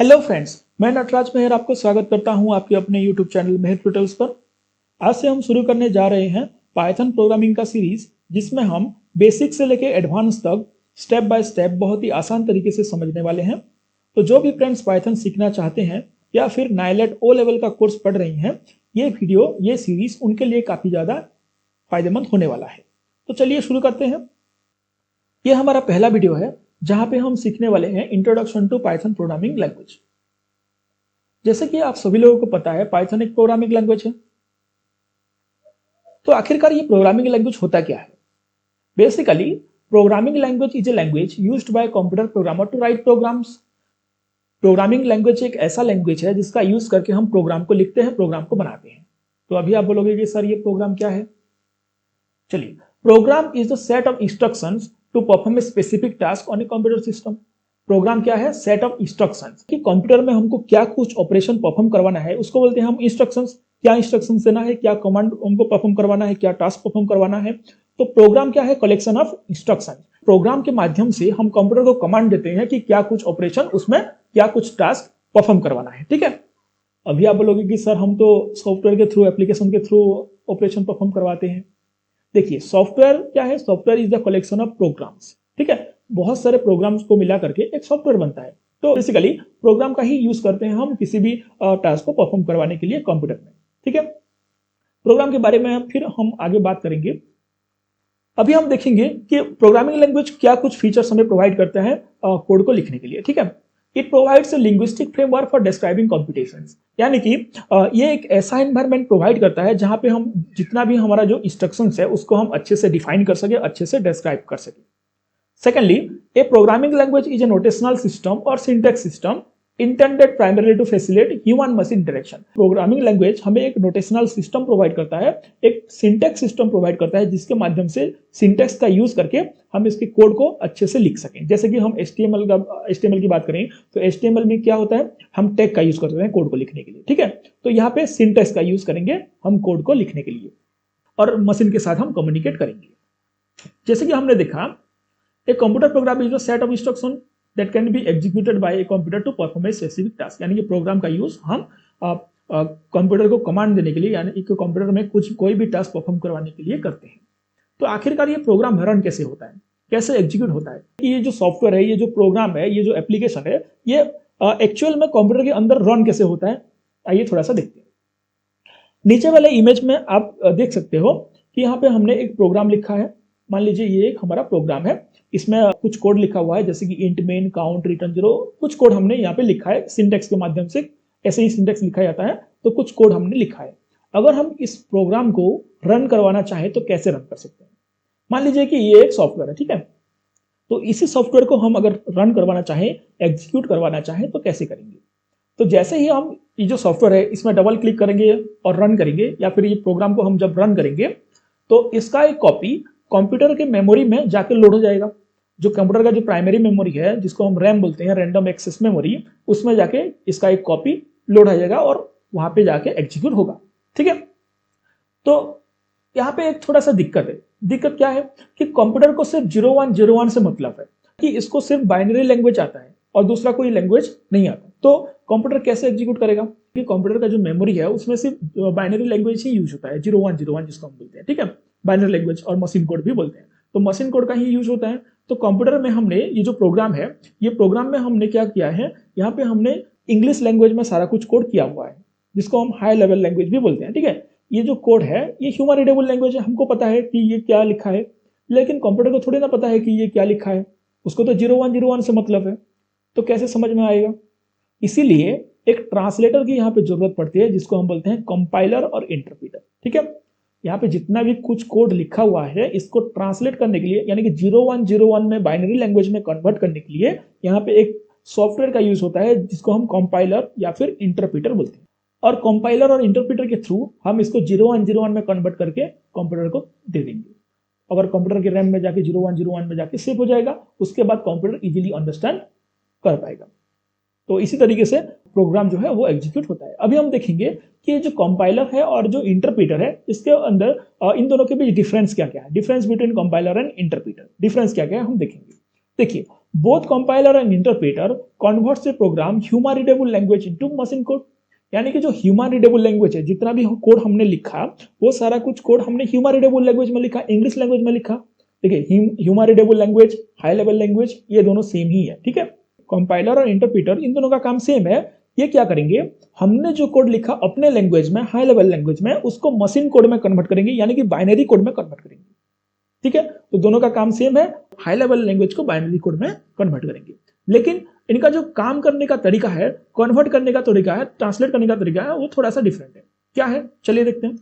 Hello friends, मैं नटराज मेहर आपको स्वागत करता हूं आपके अपने यूट्यूब चैनल मेहर ट्यूटोरियल्स पर। आज से हम शुरू करने जा रहे हैं पाइथन प्रोग्रामिंग का सीरीज, जिसमें हम बेसिक से लेकर एडवांस तक स्टेप बाय स्टेप बहुत ही आसान तरीके से समझने वाले हैं। तो जो भी फ्रेंड्स पाइथन सीखना चाहते हैं या फिर नाइलेट ओ लेवल का कोर्स पढ़ रही हैं, ये सीरीज उनके लिए काफ़ी ज़्यादा फायदेमंद होने वाला है। तो चलिए शुरू करते हैं। ये हमारा पहला वीडियो है जहां पे हम सीखने वाले हैं introduction to Python programming language. जैसे कि आप सभी लोगों को पता है, पाइथन एक प्रोग्रामिंग लैंग्वेज है। तो आखिरकार ये प्रोग्रामिंग लैंग्वेज होता क्या है? Basically programming language is a language used by computer programmer to write programs. Programming language एक ऐसा लैंग्वेज है जिसका यूज करके हम प्रोग्राम को लिखते हैं, प्रोग्राम को बनाते हैं। तो अभी आप बोलोगे कि सर ये प्रोग्राम क्या है? चलिए, program is the set of instructions to perform a specific task on a computer system. Program क्या है? सेट ऑफ इंस्ट्रक्शंस कि कंप्यूटर में हमको क्या कुछ ऑपरेशन परफॉर्म करवाना है, उसको बोलते हैं हम इंस्ट्रक्शंस। क्या इंस्ट्रक्शंस देना है, क्या कमांड हमको परफॉर्म करवाना है, क्या टास्क परफॉर्म करवाना है। तो प्रोग्राम क्या है? Collection of instruction. प्रोग्राम के माध्यम से हम कंप्यूटर को कमांड देते हैं कि क्या कुछ ऑपरेशन, उसमें क्या कुछ टास्क परफॉर्म करवाना है। ठीक है। अभी आप बोलोगे कि सर हम तो सॉफ्टवेयर के थ्रू, एप्लीकेशन के थ्रू ऑपरेशन परफॉर्म करवाते हैं। देखिए, सॉफ्टवेयर क्या है? Software is the collection of programs. ठीक है, बहुत सारे प्रोग्राम्स को मिला करके एक सॉफ्टवेयर बनता है। तो बेसिकली प्रोग्राम का ही यूज करते हैं हम किसी भी टास्क को परफॉर्म करवाने के लिए कंप्यूटर में। ठीक है, प्रोग्राम के बारे में फिर हम आगे बात करेंगे। अभी हम देखेंगे कि प्रोग्रामिंग लैंग्वेज क्या कुछ फीचर्स हमें प्रोवाइड करता है कोड को लिखने के लिए। ठीक है, it provides linguistic framework for describing competitions, यानी कि ये एक ऐसा एनवायरनमेंट प्रोवाइड करता है जहां पे हम जितना भी हमारा जो इंस्ट्रक्शंस है उसको हम अच्छे से डिफाइन कर सके, अच्छे से डिस्क्राइब कर सके। Secondly, a programming language is a notational system or syntax system intended primarily to facilitate human machine interaction. Programming language हमें एक नोटेशनल सिस्टम प्रोवाइड करता है, एक सिंटेक्स सिस्टम प्रोवाइड करता है, जिसके माध्यम से सिंटेक्स का यूज करके हम इसके कोड को अच्छे से लिख सकें। जैसे कि हम HTML की बात करें तो HTML में क्या होता है? हम टैग का यूज करते हैं कोड को लिखने के लिए। ठीक है, तो यहाँ पे सिंटेक्स का यूज करेंगे हम कोड को लिखने के लिए, और मशीन के साथ हम कम्युनिकेट करेंगे। जैसे कि हमने देखा, a computer program is a set of instruction that can be executed by a computer to perform a specific task। यानी कि प्रोग्राम का यूज हम कंप्यूटर को कमांड देने के लिए, यानी कि कंप्यूटर में कोई भी टास्क परफॉर्म करवाने के लिए करते हैं। तो आखिरकार ये प्रोग्राम रन कैसे होता है, कैसे एग्जीक्यूट होता है? ये जो सॉफ्टवेयर है, ये जो प्रोग्राम है, ये जो एप्लीकेशन है, ये एक्चुअल में कंप्यूटर के अंदर रन कैसे होता है, आइए थोड़ा सा देखते हैं। नीचे वाले इमेज में आप देख सकते हो कि यहाँ पे हमने एक प्रोग्राम लिखा है। मान लीजिए ये एक हमारा प्रोग्राम है, इसमें कुछ कोड लिखा हुआ है, जैसे कि इंट मेन काउंट रिटर्न 0, कुछ कोड हमने यहाँ पे लिखा है सिंटेक्स के माध्यम से। ऐसे ही सिंटेक्स लिखा जाता है, तो कुछ कोड हमने लिखा है। अगर हम इस प्रोग्राम को रन करवाना चाहें तो कैसे रन कर सकते हैं? मान लीजिए कि ये एक सॉफ्टवेयर है। ठीक है, तो इसी सॉफ्टवेयर को हम अगर रन करवाना चाहें, एग्जीक्यूट करवाना चाहें, तो कैसे करेंगे? तो जैसे ही हम ये जो सॉफ्टवेयर है इसमें डबल क्लिक करेंगे और रन करेंगे, या फिर ये प्रोग्राम को हम जब रन करेंगे तो इसका एक कॉपी कंप्यूटर के मेमोरी में जाके लोड हो जाएगा। जो कंप्यूटर का जो प्राइमरी मेमोरी है, जिसको हम रैम बोलते हैं, रैंडम एक्सेस मेमोरी, उसमें जाके इसका एक कॉपी लोड हो जाएगा और वहां पे जाके एग्जीक्यूट होगा। ठीक है, तो यहाँ पे एक थोड़ा सा दिक्कत है। दिक्कत क्या है कि कंप्यूटर को सिर्फ 0101 से मतलब है कि इसको सिर्फ बाइनरी लैंग्वेज आता है और दूसरा कोई लैंग्वेज नहीं आता। तो कंप्यूटर कैसे एग्जीक्यूट करेगा? कि कंप्यूटर का जो मेमोरी है उसमें सिर्फ बाइनरी लैंग्वेज ही यूज होता है, 0101 जिसको हम बोलते हैं। ठीक है, बाइनरी लैंग्वेज और मशीन कोड भी बोलते हैं, तो मशीन कोड का ही यूज होता है। तो कंप्यूटर में हमने ये जो प्रोग्राम है, ये प्रोग्राम में हमने क्या किया है, यहाँ पे हमने इंग्लिश लैंग्वेज में सारा कुछ कोड किया हुआ है, जिसको हम हाई लेवल लैंग्वेज भी बोलते हैं। ठीक है, ये जो कोड है ये ह्यूमन रीडेबल लैंग्वेज है, हमको पता है कि ये क्या लिखा है, लेकिन कंप्यूटर को थोड़ी ना पता है कि ये क्या लिखा है। उसको तो 0101 से मतलब है, तो कैसे समझ में आएगा? इसीलिए एक ट्रांसलेटर की यहाँ पे जरूरत पड़ती है, जिसको हम बोलते हैं कंपाइलर और इंटरप्रीटर। ठीक है, यहाँ पे जितना भी कुछ कोड लिखा हुआ है इसको ट्रांसलेट करने के लिए, यानी कि 0101 में बाइनरी लैंग्वेज में कन्वर्ट करने के लिए यहाँ पे एक सॉफ्टवेयर का यूज होता है, जिसको हम कंपाइलर या फिर इंटरप्रीटर बोलते हैं। और कंपाइलर और इंटरप्रीटर के थ्रू हम इसको 0101 में कन्वर्ट करके कंप्यूटर को दे देंगे। अगर कंप्यूटर के रैम में जाके 0101 में जाके सेव हो जाएगा, उसके बाद कंप्यूटर इजीली अंडरस्टैंड कर पाएगा। तो इसी तरीके से प्रोग्राम जो है वो एग्जीक्यूट होता है। अभी हम देखेंगे कि जो कंपाइलर है और जो इंटरप्रीटर है, इसके अंदर इन दोनों के बीच डिफरेंस क्या क्या है, difference between compiler and interpreter, difference क्या क्या है हम देखेंगे। देखिए, both compiler and interpreter converts a program human readable language into machine code. यानी कि जो ह्यूमन रीडेबल लैंग्वेज है, जितना भी कोड हमने लिखा वो सारा कुछ कोड हमने ह्यूमन रीडेबल लैंग्वेज में लिखा, इंग्लिश लैंग्वेज में लिखा। देखिए human readable language, high level language, ये दोनों सेम ही है, ठीक है। कंपाइलर और इंटरप्रेटर इन दोनों का काम सेम है। ये क्या करेंगे, हमने जो कोड लिखा अपने लैंग्वेज में, हाई लेवल लैंग्वेज में, उसको मशीन कोड में कन्वर्ट करेंगे, यानी कि बाइनरी कोड में कन्वर्ट करेंगे, ठीक है। तो दोनों का काम सेम है, हाई लेवल लैंग्वेज को बाइनरी कोड में कन्वर्ट करेंगे। लेकिन इनका जो काम करने का तरीका है, कन्वर्ट करने का तरीका है, ट्रांसलेट करने का तरीका है, वो थोड़ा सा डिफरेंट है। क्या है, चलिए देखते हैं।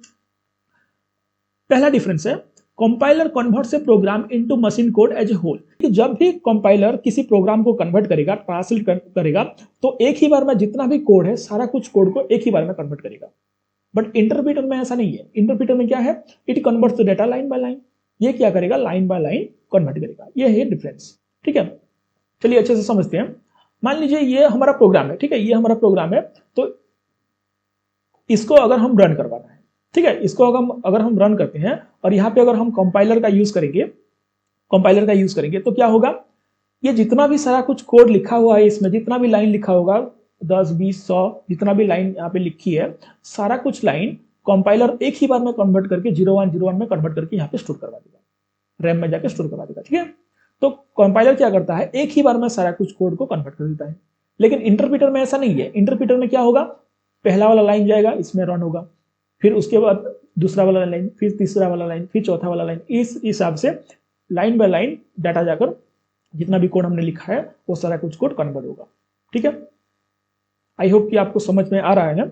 पहला डिफरेंस है, compiler converts a program into machine code as a whole. जब भी कंपाइलर किसी प्रोग्राम को कन्वर्ट करेगा, ट्रांसलेट करेगा, तो एक ही बार में जितना भी कोड है, सारा कुछ कोड को एक ही बार में कन्वर्ट करेगा। बट इंटरप्रेटर में ऐसा नहीं है। इंटरप्रेटर में क्या है, it converts the data line by line. ये क्या करेगा, लाइन बाय लाइन कन्वर्ट करेगा। ये है डिफरेंस, ठीक है। चलिए अच्छे से समझते हैं। मान लीजिए ये हमारा प्रोग्राम है, ठीक है, ये हमारा प्रोग्राम है। तो इसको अगर हम रन करवाना है, ठीक है, इसको अगर हम रन करते हैं और यहाँ पे अगर हम कंपाइलर का यूज करेंगे तो क्या होगा, ये जितना भी सारा कुछ कोड लिखा हुआ है, इसमें जितना भी लाइन लिखा होगा, 10, 20, 100 जितना भी लाइन यहाँ पे लिखी है, सारा कुछ लाइन कंपाइलर एक ही बार में कन्वर्ट करके 0101 में कन्वर्ट करके यहाँ पे स्टोर करवा देगा, रैम में जाके स्टोर करवा देगा, ठीक है। तो कंपाइलर क्या करता है, एक ही बार में सारा कुछ कोड को कन्वर्ट कर देता है। लेकिन इंटरप्रेटर में ऐसा नहीं है। इंटरप्रेटर में क्या होगा, पहला वाला लाइन जाएगा, इसमें रन होगा, फिर उसके बाद दूसरा वाला लाइन, फिर तीसरा वाला लाइन, फिर चौथा वाला लाइन, इस हिसाब से लाइन बाय लाइन डाटा जाकर जितना भी कोड हमने लिखा है वो सारा कुछ कोड कन्वर्ट होगा, ठीक है। आई होप कि आपको समझ में आ रहा है ना।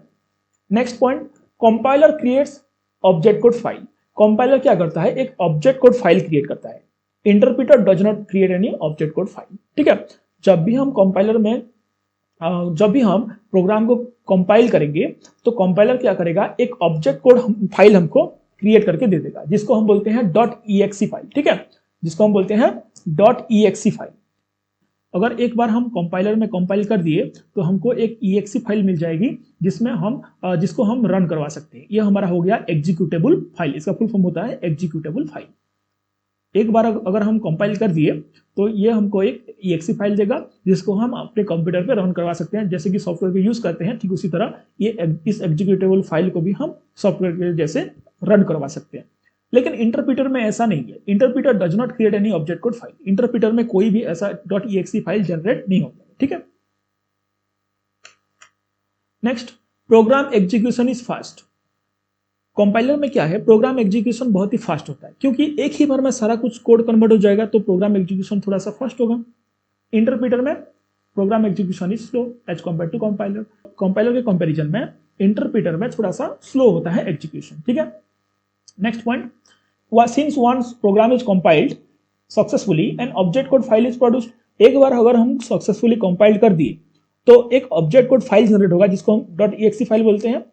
Next point, compiler creates object code file. Compiler क्या करता है, एक ऑब्जेक्ट कोड फाइल क्रिएट करता है। Interpreter does not create any object code file, ठीक है। जब भी हम प्रोग्राम को कंपाइल करेंगे तो कंपाइलर क्या करेगा, एक ऑब्जेक्ट कोड फाइल हमको क्रिएट करके दे देगा, जिसको हम बोलते हैं .exe फाइल, ठीक है, जिसको हम बोलते हैं .exe फाइल। अगर एक बार हम कंपाइलर में कंपाइल कर दिए तो हमको एक exe फाइल मिल जाएगी, जिसको हम रन करवा सकते हैं। यह हमारा हो गया एग्जीक्यूटेबल फाइल। इसका फुल फॉर्म होता है एग्जीक्यूटेबल फाइल। एक बार अगर हम कंपाइल कर दिए तो ये हमको एक exe फाइल देगा, जिसको हम अपने कंप्यूटर पे रन करवा सकते हैं। जैसे कि सॉफ्टवेयर को यूज करते हैं, ठीक उसी तरह इस एग्जीक्यूटेबल फाइल को भी हम सॉफ्टवेयर के जैसे रन करवा सकते हैं। लेकिन इंटरप्रेटर में ऐसा नहीं है। Interpreter does not create any object code file. Interpreter में कोई भी ऐसा .exe फाइल जनरेट नहीं होता, ठीक है। Next, programme execution is fast. Compiler में क्या है, प्रोग्राम एग्जीक्यूशन बहुत ही फास्ट होता है, क्योंकि एक ही बार में सारा कुछ कोड कन्वर्ट हो जाएगा, तो प्रोग्राम एग्जीक्यूशन थोड़ा सा फास्ट होगा। इंटरप्रेटर में program execution is slow as compare to compiler. Compiler के कंपैरिजन में इंटरप्रेटर में थोड़ा सा स्लो होता है एग्जीक्यूशन, ठीक है। Next point, since once program is compiled successfully an object code file is produced. एक बार अगर हम सक्सेसफुली कंपाइल कर दिए तो एक ऑब्जेक्ट कोड फाइल जनरेट होगा, जिसको हम .exe फाइल बोलते हैं।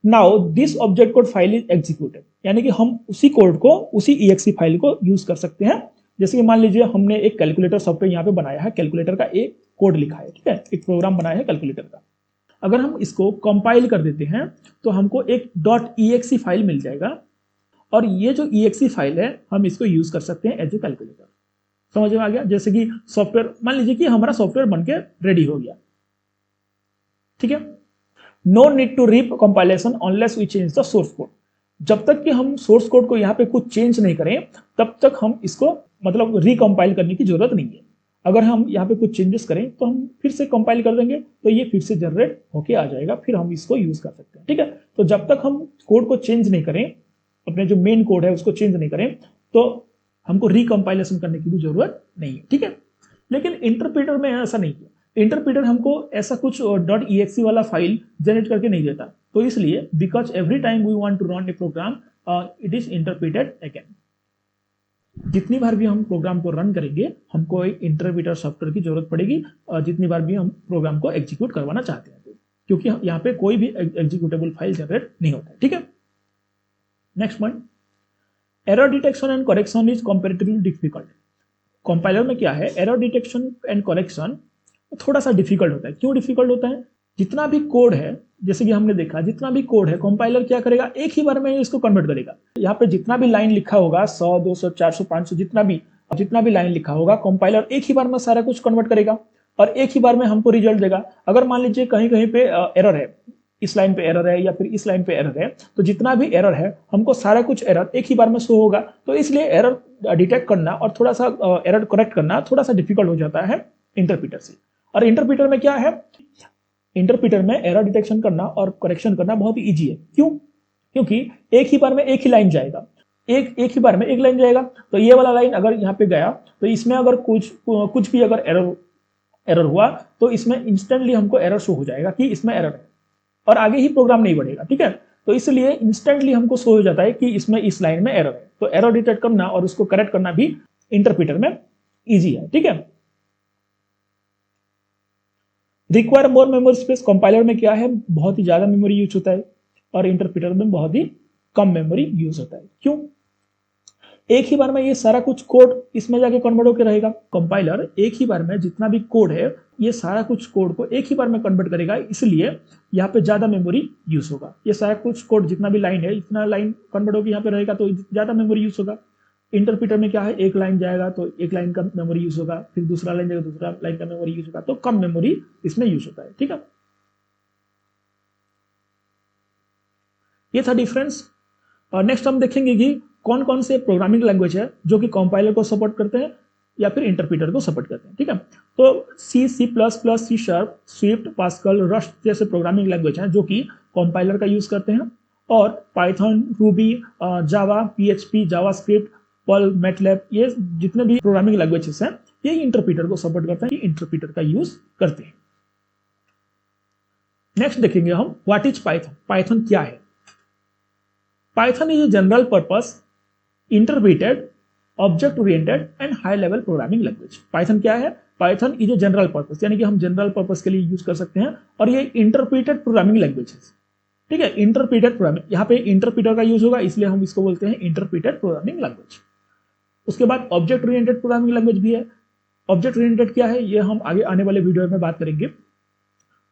Now this object code file is executed, यानी कि हम उसी कोड को, उसी exe फाइल को यूज कर सकते हैं। जैसे कि मान लीजिए हमने एक कैलकुलेटर सॉफ्टवेयर यहाँ पे बनाया है, कैलकुलेटर का एक कोड लिखा है, ठीक है, एक प्रोग्राम बनाया है कैलकुलेटर का। अगर हम इसको कंपाइल कर देते हैं तो हमको एक .exe फाइल मिल जाएगा, और ये जो exe फाइल है हम इसको यूज कर सकते हैं एज ए कैलकुलेटर। समझ में आ गया। जैसे कि सॉफ्टवेयर, मान लीजिए कि हमारा सॉफ्टवेयर बनके रेडी हो गया, ठीक है। No need to recompilation unless we change the source code. जब तक कि हम सोर्स कोड को यहाँ पे कुछ चेंज नहीं करें, तब तक हम इसको मतलब रिकंपाइल करने की जरूरत नहीं है। अगर हम यहाँ पे कुछ चेंजेस करें तो हम फिर से कंपाइल कर देंगे, तो ये फिर से जनरेट होके आ जाएगा, फिर हम इसको यूज कर सकते हैं, ठीक है। तो जब तक हम कोड को चेंज नहीं करें, अपने जो मेन कोड है उसको चेंज नहीं करें, तो हमको रिकंपाइलेशन करने की भी जरूरत नहीं है, ठीक है। लेकिन इंटरप्रेटर में ऐसा नहीं है। इंटरप्रेटर हमको ऐसा कुछ .exe वाला फाइल जनरेट करके नहीं देता, तो इसलिए because every time we want to run a program it is interpreted again. जितनी बार भी हम प्रोग्राम को रन करेंगे हमको एक इंटरप्रेटर सॉफ्टवेयर की जरूरत पड़ेगी, जितनी बार भी हम प्रोग्राम को एग्जीक्यूट करवाना चाहते हैं, क्योंकि यहाँ पे कोई भी एग्जीक्यूटेबल फाइल जनरेट नहीं होता है, ठीक है। Next point, error detection and correction is comparatively difficult. Compiler में क्या है, एरर डिटेक्शन एंड करेक्शन थोड़ा सा डिफिकल्ट होता है। क्यों डिफिकल्ट होता है, जितना भी कोड है, जैसे कि हमने देखा, जितना भी कोड है कंपाइलर क्या करेगा, एक ही बार में इसको कन्वर्ट करेगा। यहाँ पे जितना भी लाइन लिखा होगा, 100, 200, 400, 500 जितना भी जितना भी लाइन लिखा होगा कंपाइलर एक ही बार में सारा कुछ कन्वर्ट करेगा और एक ही बार में हमको रिजल्ट देगा। अगर मान लीजिए कहीं कहीं पे एरर है, इस लाइन पे एरर है या फिर इस लाइन पे एरर है, तो जितना भी एरर है हमको सारा कुछ एरर एक ही बार में शो होगा। तो इसलिए एरर डिटेक्ट करना और थोड़ा सा एरर करेक्ट करना थोड़ा सा डिफिकल्ट हो जाता है इंटरप्रीटर से। और इंटरप्रीटर में क्या है, इंटरप्रीटर में एरर डिटेक्शन करना और करेक्शन करना बहुत ही ईजी है। क्यों? क्योंकि एक ही बार में एक ही लाइन जाएगा, एक ही बार में एक लाइन जाएगा। तो ये वाला लाइन अगर यहाँ पे गया तो इसमें अगर कुछ भी अगर एरर हुआ तो इसमें इंस्टेंटली हमको एरर शो हो जाएगा कि इसमें एरर है और आगे ही प्रोग्राम नहीं बढ़ेगा। ठीक है, तो इसलिए इंस्टेंटली हमको शो हो जाता है कि इसमें इस लाइन में एरर है। तो एरर डिटेक्ट करना और उसको करेक्ट करना भी इंटरप्रीटर में इजी है। ठीक है, require more memory space, compiler में क्या है, बहुत ही ज्यादा मेमोरी यूज होता है और इंटरप्रीटर में बहुत ही कम मेमोरी यूज होता है। क्यों? एक ही बार में ये सारा कुछ कोड इसमें जाके कन्वर्ट होकर रहेगा। कंपाइलर एक ही बार में जितना भी कोड है ये सारा कुछ कोड को एक ही बार में कन्वर्ट करेगा, इसलिए यहाँ पे ज्यादा मेमोरी यूज होगा। ये सारा कुछ कोड जितना भी लाइन है इतना लाइन कन्वर्ट होकर यहाँ पे रहेगा तो ज्यादा मेमोरी यूज होगा। इंटरप्रीटर में क्या है, एक लाइन जाएगा तो एक लाइन का मेमोरी यूज होगा, फिर दूसरा लाइन जाएगा दूसरा लाइन का मेमोरी यूज होगा, तो कम मेमोरी इसमें यूज होता है। ठीक है, ये था डिफरेंस। नेक्स्ट हम देखेंगे कि कौन कौन से प्रोग्रामिंग लैंग्वेज है जो कि कंपाइलर को सपोर्ट करते हैं या फिर इंटरप्रीटर को सपोर्ट करते हैं। ठीक है, तो C, C plus plus, C sharp, Swift, Pascal, Rust जैसे प्रोग्रामिंग लैंग्वेज हैं जो कि कंपाइलर का यूज करते हैं। और Python, Ruby, Java, PHP, JavaScript, Perl, MATLAB, ये जितने भी प्रोग्रामिंग लैंग्वेजेस हैं ये इंटरप्रीटर को सपोर्ट करते हैं, ये इंटरप्रीटर का यूज करते हैं। नेक्स्ट देखेंगे हम व्हाट इज पाइथन। पाइथन क्या है? Python is a general purpose interpreted object oriented and high level programming language. Python क्या है? Python is a general purpose, यानी कि हम जनरल पर्पस के लिए यूज कर सकते हैं और ये इंटरप्रीटेड प्रोग्रामिंग लैंग्वेज है। ठीक है, इंटरप्रीटेड प्रोग्रामिंग, यहाँ पे इंटरप्रीटर का यूज होगा इसलिए हम इसको बोलते हैं इंटरप्रीटेड प्रोग्रामिंग लैंग्वेज। उसके बाद ऑब्जेक्ट ओरिएंटेड प्रोग्रामिंग लैंग्वेज भी है। ऑब्जेक्ट ओरिएंटेड क्या है ये हम आगे आने वाले वीडियो में बात करेंगे।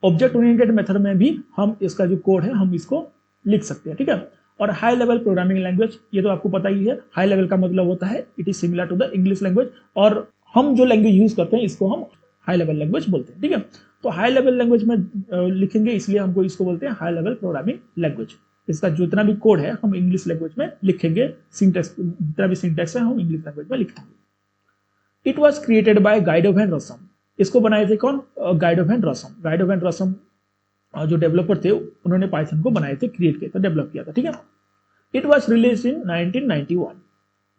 ऑब्जेक्ट ओरिएंटेड मेथड में भी हम इसका जो कोड है हम इसको लिख सकते हैं। ठीक है, और हाई लेवल प्रोग्रामिंग लैंग्वेज ये तो आपको पता ही है, हाई लेवल का मतलब होता है it is similar to the English language, और हम जो लैंग्वेज यूज करते हैं इसको हम हाई लेवल लैंग्वेज बोलते हैं। ठीक है, तो हाई लेवल लैंग्वेज में लिखेंगे इसलिए हमको इसको बोलते हैं हाई लेवल प्रोग्रामिंग लैंग्वेज। इसका जितना भी कोड है हम इंग्लिश लैंग्वेज में लिखेंगे, सिंटैक्स जितना भी सिंटैक्स है हम इंग्लिश लैंग्वेज में लिखेंगे। It was created by Guido van Rossum. इसको बनाए थे कौन? Guido van Rossum. Guido van Rossum जो डेवलपर थे उन्होंने पाइथन को बनाए थे, क्रिएट किया था, डेवलप किया था। ठीक है, इट वॉज रिलीज इन 1991।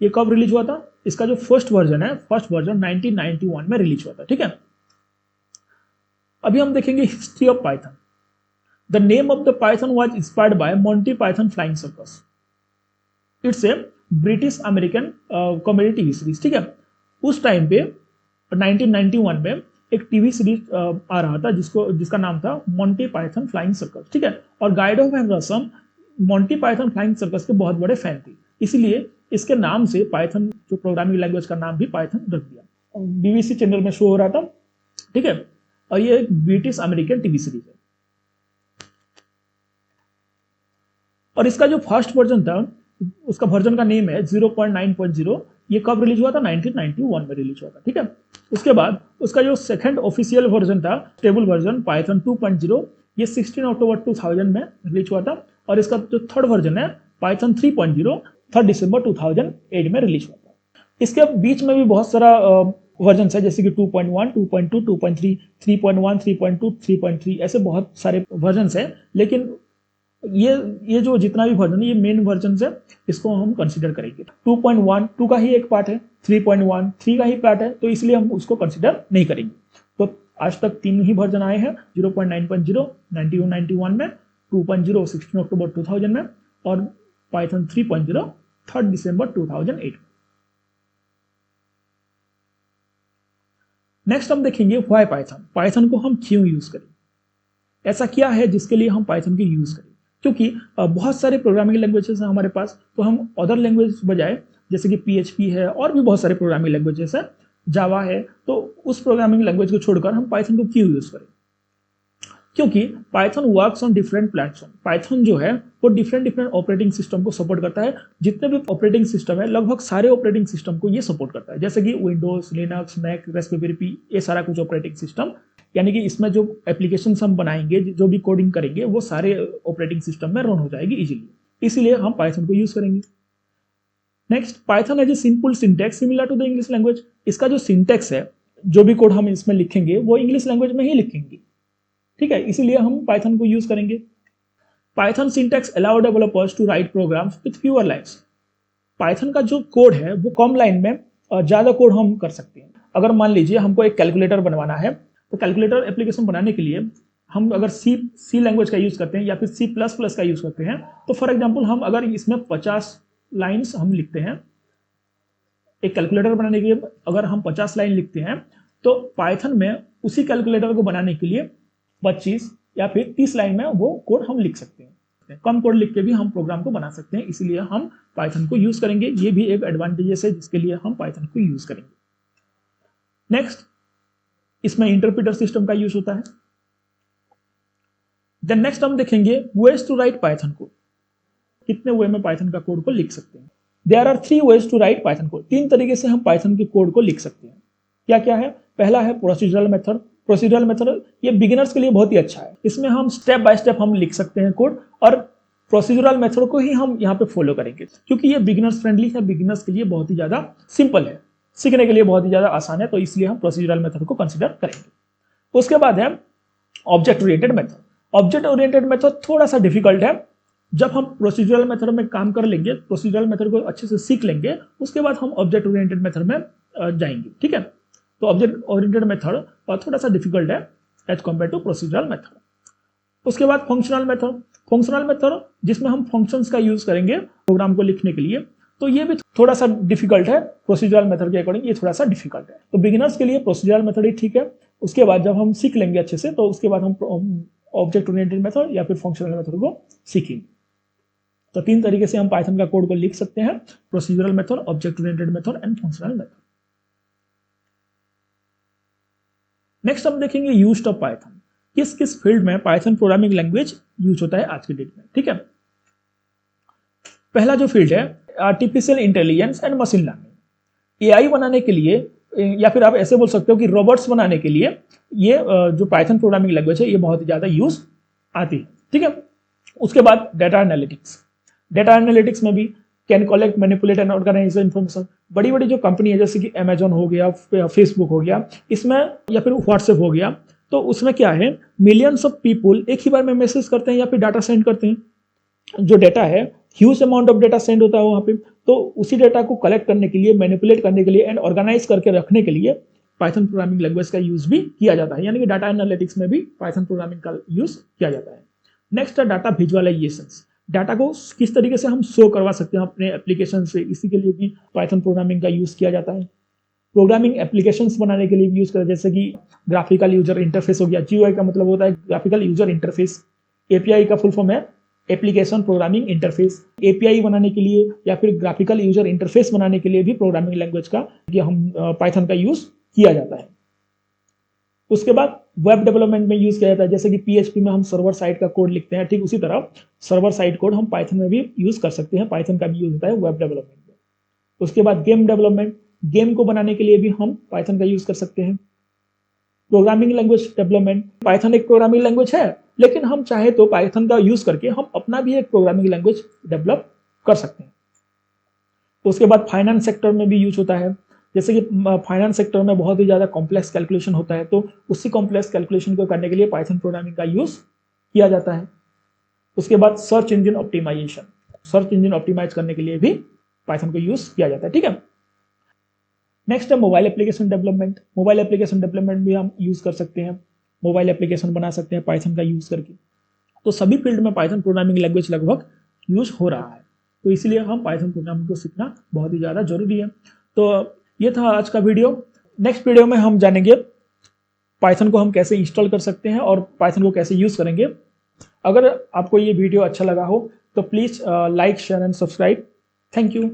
ये कब रिलीज हुआ था? इसका जो फर्स्ट वर्जन है, फर्स्ट वर्जन 1991 में रिलीज हुआ था। ठीक है, अभी हम देखेंगे history of Python. The name of the Python was inspired by Monty Python flying circus. It's a British American comedy TV series. ठीक है, उस टाइम पे 1991 में एक टीवी सीरीज आ रहा था जिसका नाम था मोंटी पाइथन फ्लाइंग सर्कस। ठीक है, और Guido van Rossum Monty Python flying circus के बहुत बड़े फैन थे, इसलिए इसके नाम से पाइथन जो प्रोग्रामिंग लैंग्वेज का नाम भी पाइथन रख दिया। बीबीसी चैनल में शो हो रहा था। ठीक है, और ये एक ब्रिटिश अमेरिकन टीवी सीरीज है। और इसका जो फर्स्ट वर्जन था उसका वर्जन का नेम है 0.9.0। ये कब रिलीज हुआ था? 1991 में रिलीज हुआ था। ठीक है, उसके बाद उसका जो सेकंड ऑफिशियल वर्जन था, स्टेबल वर्जन पाइथन 2.0, ये 16 अक्टूबर 2000 में रिलीज हुआ था। और इसका जो थर्ड वर्जन है पाइथन 3.0, 3 दिसंबर 2008 में रिलीज हुआ था। इसके बीच में भी बहुत सारा वर्जन है, जैसे कि 2.1, 2.2, 2.3, 3.1, 3.2, 3.3, ऐसे बहुत सारे वर्जन है। लेकिन ये जो जितना भी वर्जन है ये मेन वर्जन है, इसको हम कंसीडर करेंगे। 2.1 2 का ही एक पार्ट है, 3.1 3 का ही पार्ट है, तो इसलिए हम उसको कंसीडर नहीं करेंगे। तो आज तक 3 ही वर्जन आए हैं, 0.9.0 1991 में, 2.0 16 अक्टूबर 2000 में, और पाइथन 3.0 3 दिसंबर 2008 में। नेक्स्ट हम देखेंगे व्हाई पाइथन। पाइथन को हम क्यों यूज करें, ऐसा क्या है जिसके लिए हम पाइथन की यूज करें। क्योंकि बहुत सारे प्रोग्रामिंग लैंग्वेजेस हैं हमारे पास, तो हम अदर लैंग्वेज बजाय, जैसे कि पीएचपी है और भी बहुत सारे प्रोग्रामिंग लैंग्वेजेस है, जावा है, तो उस प्रोग्रामिंग लैंग्वेज को छोड़कर हम पाइथन को क्यों यूज करें। क्योंकि Python works on different platform. Python जो है वो डिफरेंट ऑपरेटिंग सिस्टम को सपोर्ट करता है। जितने भी ऑपरेटिंग सिस्टम है लगभग सारे ऑपरेटिंग सिस्टम को ये सपोर्ट करता है, जैसे कि विंडोज, लिनक्स, मैक, रास्पबेरी पाई, ये सारा कुछ ऑपरेटिंग सिस्टम। यानी कि इसमें जो एप्लीकेशन हम बनाएंगे, जो भी कोडिंग करेंगे, वो सारे ऑपरेटिंग सिस्टम में रन हो जाएगी इजीली, इसलिए हम पाइथन को यूज करेंगे। Next, Python has a simple syntax similar to the English language. इसका जो सिंटैक्स है, जो भी कोड हम इसमें लिखेंगे वो इंग्लिश लैंग्वेज में ही लिखेंगे, ठीक है, इसीलिए हम पाइथन को यूज करेंगे। Python syntax allow developers to write programs with fewer lines. Python का जो कोड है वो कम लाइन में ज्यादा कोड हम कर सकते हैं। अगर मान लीजिए हमको एक कैलकुलेटर बनवाना है, तो कैलकुलेटर एप्लीकेशन बनाने के लिए हम अगर सी लैंग्वेज का यूज करते हैं या फिर C++ का यूज करते हैं, तो फॉर एग्जाम्पल हम अगर इसमें 50 लाइन्स हम लिखते हैं, एक कैलकुलेटर बनाने के लिए अगर हम 50 लाइन लिखते हैं, तो पाइथन में उसी कैलकुलेटर को बनाने के लिए 25 या फिर 30 लाइन में वो कोड हम लिख सकते हैं। कम कोड लिख के भी हम प्रोग्राम को बना सकते हैं, इसलिए हम पाइथन को यूज करेंगे। ये भी एक एडवांटेजेस है जिसके लिए हम पाइथन को यूज करेंगे। नेक्स्ट, इसमें इंटरप्रेटर सिस्टम का यूज होता है। देन नेक्स्ट हम देखेंगे ways to write Python code. कितने वे में पाइथन का कोड को लिख सकते हैं। There are 3 ways to write Python code. 3 तरीके से हम पाइथन के कोड को लिख सकते हैं। क्या क्या है? पहला है प्रोसीजरल मेथड। प्रोसीजरल मेथड ये बिगिनर्स के लिए बहुत ही अच्छा है। इसमें हम स्टेप बाय स्टेप हम लिख सकते हैं कोड, और प्रोसीजरल मेथड को ही हम यहाँ पे फॉलो करेंगे, क्योंकि ये बिगिनर्स फ्रेंडली है, बिगिनर्स के लिए बहुत ही ज्यादा सिंपल है, सीखने के लिए बहुत ही ज्यादा आसान है, तो इसलिए हम प्रोसीजरल मेथड को कंसिडर करेंगे। उसके बाद है object oriented method. Object oriented method थोड़ा सा डिफिकल्ट है। जब हम प्रोसीजरल मेथड में काम कर लेंगे, प्रोसीजरल मेथड को अच्छे से सीख लेंगे, उसके बाद हम ऑब्जेक्ट ओरिएंटेड मेथड में जाएंगे, ठीक है। तो ऑब्जेक्ट ओरिएंटेड मेथड थोड़ा सा डिफिकल्ट है as compare to procedural method. उसके बाद फंक्शनल मेथड। फंक्शनल मेथड जिसमें हम फंक्शंस का यूज करेंगे प्रोग्राम को लिखने के लिए, तो ये भी थोड़ा सा डिफिकल्ट है। प्रोसीजरल मेथड के अकॉर्डिंग ये थोड़ा सा डिफिकल्ट है, तो बिगिनर्स के लिए प्रोसीजरल मेथड ही ठीक है। उसके बाद जब हम सीख लेंगे अच्छे से, तो उसके बाद हम ऑब्जेक्ट ओरिएंटेड मेथड या फिर फंक्शनल मेथड को सीखेंगे। तो 3 तरीके से हम पाइथन का कोड को लिख सकते हैं: procedural method, object oriented method and functional method. Next हम देखेंगे यूज ऑफ पाइथन। किस किस फील्ड में पाइथन प्रोग्रामिंग लैंग्वेज यूज होता है आज के डेट में, ठीक है। पहला जो फील्ड है artificial intelligence and machine learning. AI बनाने के लिए, या फिर आप ऐसे बोल सकते हो कि रोबोट्स बनाने के लिए ये जो पाइथन प्रोग्रामिंग लैंग्वेज है ये बहुत ही ज्यादा यूज आती है, ठीक है। उसके बाद डेटा एनालिटिक्स। डेटा एनालिटिक्स में भी can collect, manipulate and organise information. बड़ी बड़ी जो कंपनी है जैसे कि अमेजॉन हो गया, फेसबुक हो गया, इसमें या फिर व्हाट्सएप हो गया, तो उसमें क्या है, मिलियंस ऑफ पीपुल एक ही बार में मैसेज करते हैं या फिर डाटा सेंड करते हैं। जो डेटा है, huge amount of data send होता है वहाँ पे, तो उसी डेटा को कलेक्ट करने के लिए, मैनिपुलेट करने के लिए एंड ऑर्गेनाइज करके रखने के लिए पाइथन प्रोग्रामिंग लैंग्वेज का यूज भी किया जाता है। यानी कि डाटा एनालिटिक्स में भी पाइथन प्रोग्रामिंग का यूज किया जाता है। नेक्स्ट है डाटा विजुअलाइजेशन। डाटा को किस तरीके से हम शो करवा सकते हैं अपने एप्लीकेशन से, इसी के लिए भी पाइथन प्रोग्रामिंग का यूज किया जाता है। प्रोग्रामिंग एप्लीकेशंस बनाने के लिए भी यूज करें, जैसे कि ग्राफिकल यूजर इंटरफेस हो गया। जीयूआई का मतलब होता है ग्राफिकल यूजर इंटरफेस। एपीआई का फुल फॉर्म है एप्लीकेशन प्रोग्रामिंग इंटरफेस। एपीआई बनाने के लिए या फिर ग्राफिकल यूजर इंटरफेस बनाने के लिए भी प्रोग्रामिंग लैंग्वेज का हम पाइथन का यूज किया जाता है। उसके बाद वेब डेवलपमेंट में यूज किया जाता है, जैसे कि पीएचपी में हम सर्वर साइड का कोड लिखते हैं, ठीक उसी तरह सर्वर साइड कोड हम पाइथन में भी यूज कर सकते हैं। पाइथन का भी यूज होता है वेब डेवलपमेंट में। उसके बाद गेम डेवलपमेंट। गेम को बनाने के लिए भी हम पाइथन का यूज कर सकते हैं। Programming language development. पाइथन एक प्रोग्रामिंग लैंग्वेज है, लेकिन हम चाहे तो पाइथन का यूज करके हम अपना भी एक प्रोग्रामिंग लैंग्वेज डेवलप कर सकते हैं। उसके बाद फाइनेंस सेक्टर में भी यूज होता है, जैसे कि फाइनेंस सेक्टर में बहुत ही ज़्यादा कॉम्प्लेक्स कैलकुलेशन होता है, तो उसी कॉम्प्लेक्स कैलकुलेशन को करने के लिए पाइथन प्रोग्रामिंग का यूज किया जाता है। उसके बाद search engine optimisation. Search engine optimise करने के लिए भी पाइथन को यूज किया जाता है, ठीक है। नेक्स्ट है mobile application development. Mobile application development भी हम यूज कर सकते हैं, मोबाइल एप्लीकेशन बना सकते हैं पाइथन का यूज करके। तो सभी फील्ड में पाइथन प्रोग्रामिंग लैंग्वेज लगभग यूज हो रहा है, तो इसलिए हम पाइथन प्रोग्रामिंग को सीखना बहुत ही ज़्यादा जरूरी है। तो ये था आज का वीडियो। नेक्स्ट वीडियो में हम जानेंगे पाइथन को हम कैसे इंस्टॉल कर सकते हैं और पाइथन को कैसे यूज करेंगे। अगर आपको ये वीडियो अच्छा लगा हो तो please like, share and subscribe. Thank you.